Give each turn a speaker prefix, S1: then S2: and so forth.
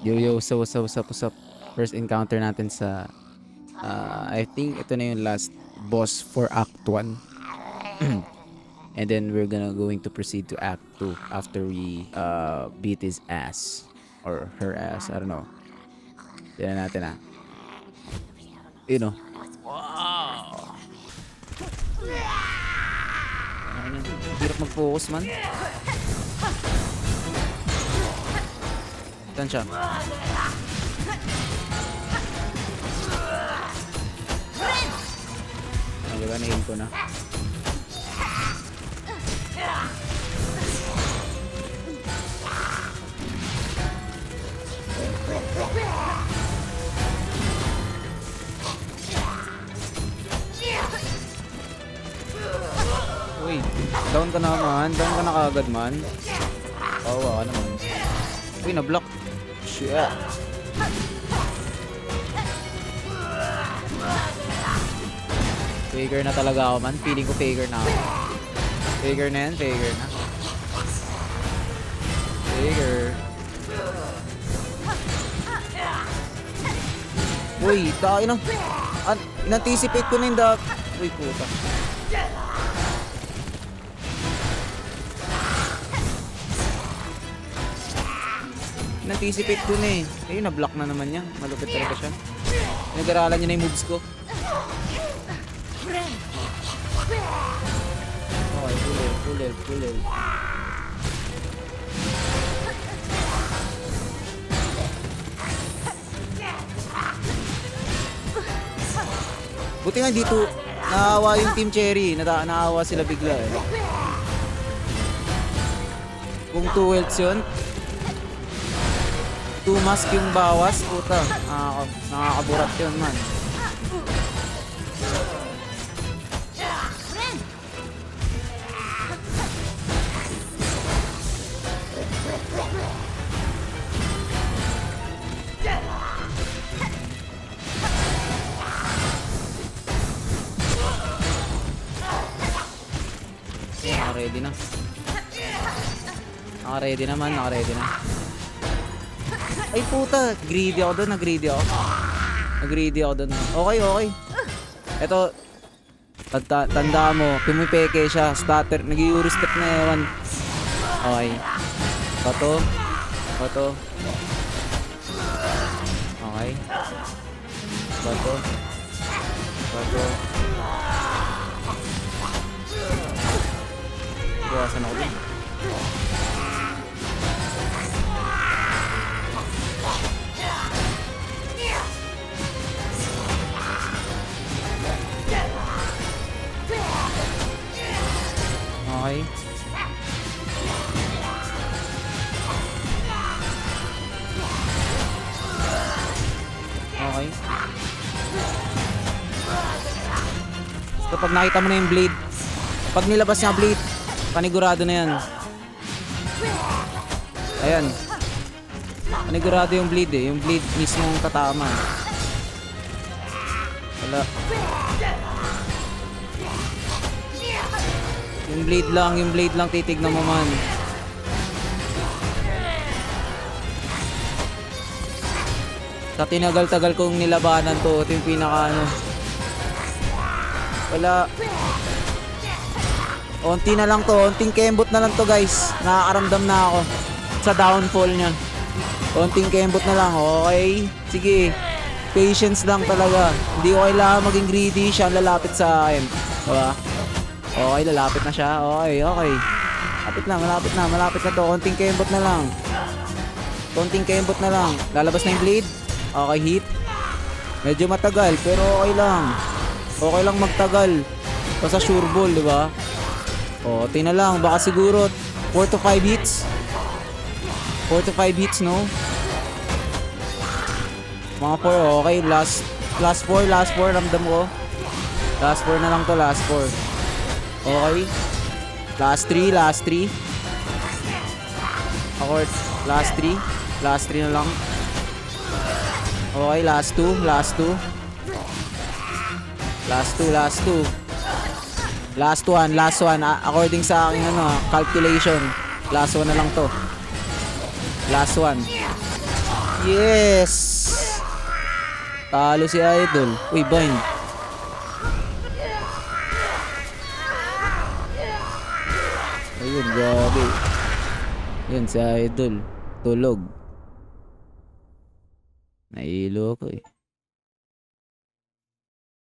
S1: Yo, what's up? First encounter natin sa, I think ito na yung last boss for Act 1. And then we're going to proceed to Act 2 after we beat his ass. Or her ass, I don't know. Tignan natin You know. Wow! Ano, hirap mag-focus man. Saan siya? Diba, na-aim ko na. Uy, down ka na man. Down ka na kagad man. Kawawa ka naman. Uy, na-block. Shit. Faker na talaga ako man. Feeling ko faker na ako. Faker na yan, faker na. Faker. Uy, tayo na. In-anticipate ko na yung Uy, puta. In-anticipate ko na eh. Ayun, na-block na naman niya. Malupit talaga siya. Nag-aralan niya na yung moves ko. Okay, full health. Buti nga dito, naawa yung Team Cherry. Naawa sila bigla eh. Kung 2 healths yun, 2 mask yung bawas, puta. Nakakaburat yun man. Naka-ready na. Naka-ready na. Ay puta, greedy ako doon, nag-greedy ako doon. Okay. Ito, tanda mo, pumipeke siya, stutter, nag-i-uri step na ewan. Okay. Bato. Okay. Bato. Buwasan ako din. Okay. So pag nakita mo na yung blade, pag nilabas niya blade, panigurado na yan. Ayan. Panigurado yung blade eh. Yung blade mismong tatama. Wala. Yung blade lang titignan mo man. Sa tinagal-tagal kong nilabanan to, ito yung pinaka wala. Onti na lang to, onting kembot na lang to guys. Nakakaramdam na ako sa downfall niya. Onting kembot na lang, okay? Sige, patience lang talaga. Hindi ko kailangan maging greedy, siya lalapit sa akin. Diba? Okay, lalapit na siya. Okay. Malapit na to. Konting kembot na lang. Lalabas na yung blade. Okay, hit. Medyo matagal, pero okay lang. Okay lang magtagal. Basta sure ball, di ba? O, tina lang. Baka siguro 4 to 5 hits. 4 to 5 hits, no? Mga 4, okay. Last 4, ramdam ko. Last 4 na lang to, last 4. Okay. Last 3. Accord. Last 3 na lang. Okay, last 2. Last 1. According sa aking calculation. Last 1 na lang to. Last 1. Yes! Talo si Idol. Uy, bind. Ayun, grabe. Yun, si Idol. Tulog. Nahilo ko eh.